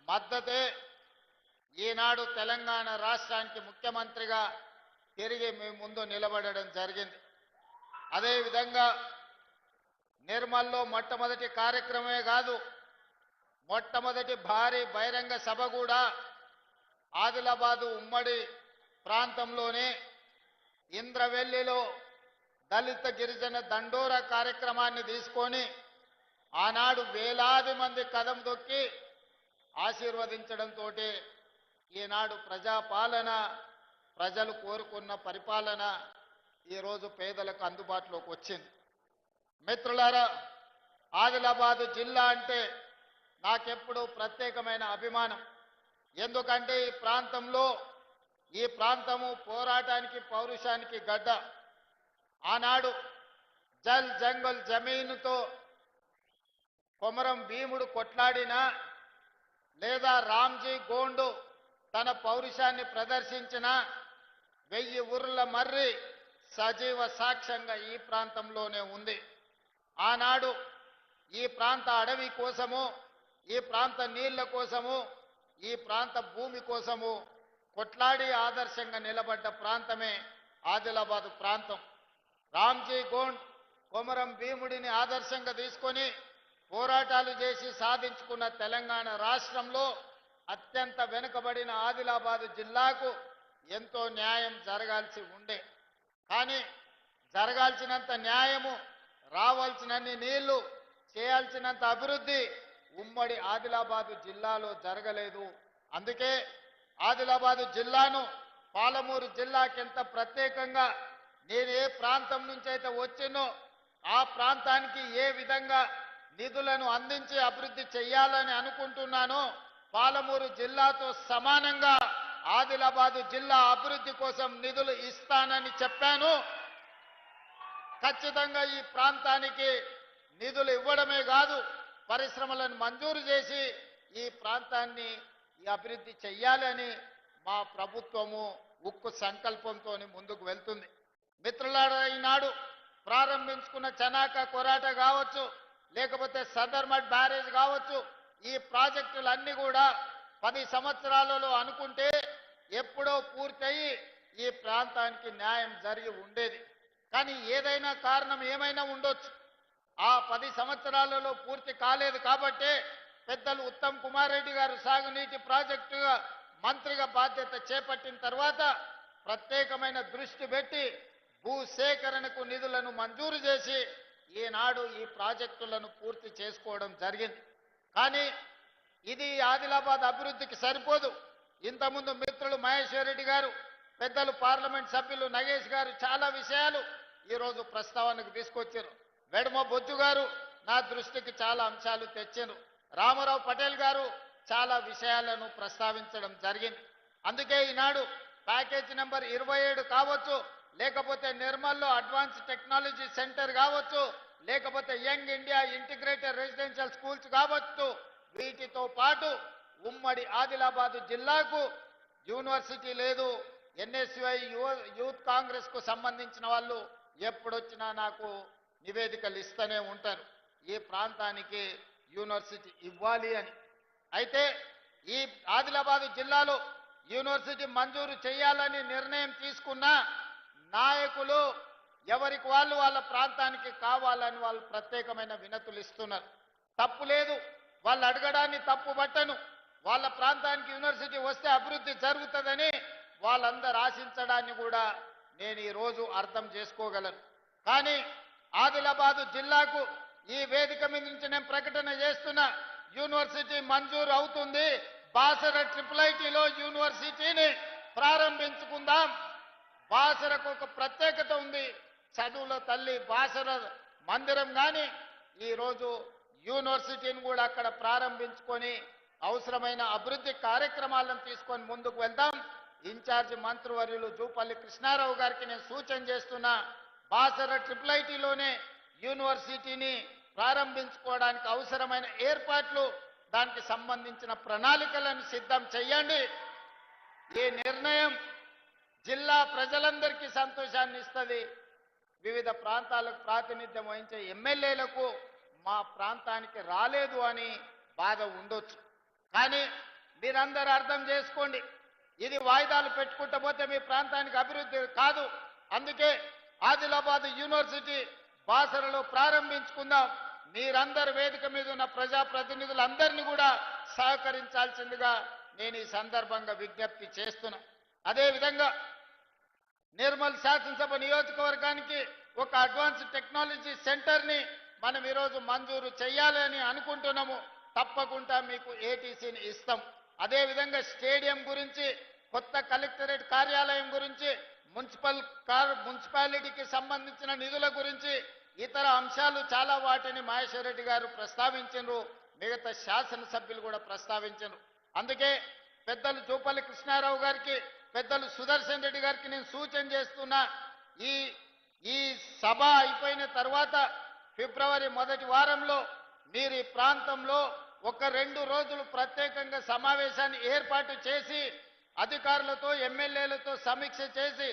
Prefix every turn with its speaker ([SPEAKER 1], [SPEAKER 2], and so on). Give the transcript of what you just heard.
[SPEAKER 1] మద్దతే ఈనాడు తెలంగాణ రాష్ట్రానికి ముఖ్యమంత్రిగా తిరిగి మీ ముందు నిలబడడం జరిగింది. అదేవిధంగా నిర్మల్లో మొట్టమొదటి కార్యక్రమమే కాదు, మొట్టమొదటి భారీ బహిరంగ సభ కూడా ఆదిలాబాదు ఉమ్మడి ప్రాంతంలోనే ఇంద్రవెల్లిలో దళిత గిరిజన దండోరా కార్యక్రమాన్ని తీసుకొని ఆనాడు వేలాది మంది కదం దొక్కి ఆశీర్వదించడంతో ఈనాడు ప్రజాపాలన, ప్రజలు కోరుకున్న పరిపాలన ఈరోజు పేదలకు అందుబాటులోకి వచ్చింది. మిత్రులారా, ఆదిలాబాదు జిల్లా అంటే నాకెప్పుడు ప్రత్యేకమైన అభిమానం. ఎందుకంటే ఈ ప్రాంతము పోరాటానికి పౌరుషానికి గడ్డ. ఆనాడు జల్ జంగల్ జమీనుతో కొమరం భీముడు కొట్లాడినా లేదా రామ్జీ గోండు తన పౌరుషాన్ని ప్రదర్శించిన 1000 ఊర్ల మర్రి సజీవ సాక్ష్యంగా ఈ ప్రాంతంలోనే ఉంది. ఆనాడు ఈ ప్రాంత అడవి కోసము, ఈ ప్రాంత నీళ్ల కోసము, ఈ ప్రాంత భూమి కోసము కొట్లాడి ఆదర్శంగా నిలబడ్డ ప్రాంతమే ఆదిలాబాదు ప్రాంతం. రామ్జీ గోండ్ కొమరం భీముడిని ఆదర్శంగా తీసుకొని పోరాటాలు చేసి సాధించుకున్న తెలంగాణ రాష్ట్రంలో అత్యంత వెనుకబడిన ఆదిలాబాదు జిల్లాకు ఎంతో న్యాయం జరగాల్సి ఉండే. కానీ జరగాల్సినంత న్యాయము, రావాల్సినన్ని నీళ్లు, చేయాల్సినంత అభివృద్ధి ఉమ్మడి ఆదిలాబాదు జిల్లాలో జరగలేదు. అందుకే ఆదిలాబాదు జిల్లాను పాలమూరు జిల్లాకెంత ప్రత్యేకంగా నేను ఏ ప్రాంతం నుంచి అయితే వచ్చినో ఆ ప్రాంతానికి ఏ విధంగా నిధులను అందించి అభివృద్ధి చేయాలని అనుకుంటున్నానో పాలమూరు జిల్లాతో సమానంగా ఆదిలాబాదు జిల్లా అభివృద్ధి కోసం నిధులు ఇస్తానని చెప్పాను. ఖచ్చితంగా ఈ ప్రాంతానికి నిధులు ఇవ్వడమే కాదు, పరిశ్రమలను మంజూరు చేసి ఈ ప్రాంతాన్ని అభివృద్ధి చెయ్యాలని మా ప్రభుత్వము ఉక్కు సంకల్పంతో ముందుకు వెళ్తుంది. మిత్రులారా, ఈనాడు ప్రారంభించుకున్న చనాక కొరాట కావచ్చు, లేకపోతే సదర్మట్ బ్యారేజ్ కావచ్చు, ఈ ప్రాజెక్టులన్నీ కూడా 10 సంవత్సరాలలో అనుకుంటే ఎప్పుడో పూర్తయి ఈ ప్రాంతానికి న్యాయం జరిగి ఉండేది. కానీ ఏదైనా కారణం ఏమైనా ఉండొచ్చు, ఆ 10 సంవత్సరాలలో పూర్తి కాలేదు. కాబట్టి పెద్దలు ఉత్తమ్ కుమార్ రెడ్డి గారు సాగునీటి ప్రాజెక్టుగా మంత్రిగా బాధ్యత చేపట్టిన తర్వాత ప్రత్యేకమైన దృష్టి పెట్టి భూసేకరణకు నిధులను మంజూరు చేసి ఈనాడు ఈ ప్రాజెక్టులను పూర్తి చేసుకోవడం జరిగింది. కానీ ఇది ఆదిలాబాద్ అభివృద్ధికి సరిపోదు. ఇంతకుముందు మిత్రులు మహేశ్వర్ రెడ్డి గారు, పెద్దలు పార్లమెంట్ సభ్యులు నగేష్ గారు చాలా విషయాలు ఈరోజు ప్రస్తావనకు తీసుకొచ్చారు. వెడమ బొజ్జు గారు నా దృష్టికి చాలా అంశాలు తెచ్చారు. రామారావు పటేల్ గారు చాలా విషయాలను ప్రస్తావించడం జరిగింది. అందుకే ఈనాడు ప్యాకేజ్ నెంబర్ 27 కావచ్చు, లేకపోతే నిర్మల్లో అడ్వాన్స్ టెక్నాలజీ సెంటర్ కావచ్చు, లేకపోతే young India integrated residential schools కావచ్చు, వీటితో పాటు ఉమ్మడి ఆదిలాబాదు జిల్లాకు యూనివర్సిటీ లేదు. ఎన్ఎస్యుఐ యూత్ కాంగ్రెస్ కు సంబంధించిన వాళ్ళు ఎప్పుడొచ్చినా నాకు నివేదికలు ఇస్తూనే ఉంటారు, ఈ ప్రాంతానికి యూనివర్సిటీ ఇవ్వాలి అని. అయితే ఈ ఆదిలాబాదు జిల్లాలో యూనివర్సిటీ మంజూరు చేయాలని నిర్ణయం తీసుకున్న నాయకులు ఎవరికి వాళ్ళు వాళ్ళ ప్రాంతానికి కావాలని వాళ్ళు ప్రత్యేకమైన వినతులు ఇస్తున్నారు. తప్పు లేదు, వాళ్ళు అడగడాన్ని తప్పు పట్టను. వాళ్ళ ప్రాంతానికి యూనివర్సిటీ వస్తే అభివృద్ధి జరుగుతుందని వాళ్ళందరూ ఆశించడాన్ని కూడా నేను ఈరోజు అర్థం చేసుకోగలను. కానీ ఆదిలాబాదు జిల్లాకు ఈ వేదిక మీద నుంచి నేను ప్రకటన చేస్తున్నా, యూనివర్సిటీ మంజూరు అవుతుంది. బాసర IIITలో యూనివర్సిటీని ప్రారంభించుకుందాం. బాసరకు ఒక ప్రత్యేకత ఉంది, చదువుల తల్లి బాసర మందిరం. కానీ ఈరోజు యూనివర్సిటీని కూడా అక్కడ ప్రారంభించుకొని అవసరమైన అభివృద్ధి కార్యక్రమాలను తీసుకొని ముందుకు వెళ్దాం. ఇన్ఛార్జి మంత్రివర్యులు జూపల్లి కృష్ణారావు గారికి నేను సూచన చేస్తున్నా, బాసర IIITలోనే యూనివర్సిటీని ప్రారంభించుకోవడానికి అవసరమైన ఏర్పాట్లు, దానికి సంబంధించిన ప్రణాళికలను సిద్ధం చేయండి. ఈ నిర్ణయం జిల్లా ప్రజలందరికీ సంతోషాన్ని ఇస్తుంది. వివిధ ప్రాంతాలకు ప్రాతినిధ్యం వహించే ఎమ్మెల్యేలకు మా ప్రాంతానికి రాలేదు అని బాధ ఉండొచ్చు. కానీ మీరందరూ అర్థం చేసుకోండి. ఇది వాయిదాలు పెట్టుకుంటూ పోతే మీ ప్రాంతానికి అభివృద్ధి కాదు. అందుకే ఆదిలాబాద్ యూనివర్సిటీ బాసరలో ప్రారంభించుకుందాం. మీరందరు వేదిక మీద ఉన్న ప్రజాప్రతినిధులందరినీ కూడా సహకరించాల్సిందిగా నేను ఈ సందర్భంగా విజ్ఞప్తి చేస్తున్నా. అదేవిధంగా నిర్మల్ శాసనసభ నియోజకవర్గానికి ఒక అడ్వాన్స్ టెక్నాలజీ సెంటర్ని మనం ఈరోజు మంజూరు చేయాలని అనుకుంటున్నాము. తప్పకుండా మీకు ఏటీసీని ఇస్తాం. అదేవిధంగా స్టేడియం గురించి, కొత్త కలెక్టరేట్ కార్యాలయం గురించి, మున్సిపాలిటీకి సంబంధించిన నిధుల గురించి, ఇతర అంశాలు చాలా వాటిని మహేశ్వర్ రెడ్డి గారు ప్రస్తావించారు. మిగతా శాసనసభ్యులు కూడా ప్రస్తావించారు. అందుకే పెద్దలు జూపల్లి కృష్ణారావు గారికి, పెద్దలు సుదర్శన్ రెడ్డి గారికి నేను సూచన చేస్తున్నా. ఈ సభ అయిపోయిన తర్వాత ఫిబ్రవరి మొదటి వారంలో మీరు ఈ ప్రాంతంలో ఒక 2 రోజులు ప్రత్యేకంగా సమావేశాన్ని ఏర్పాటు చేసి అధికారులతో, ఎమ్మెల్యేలతో సమీక్ష చేసి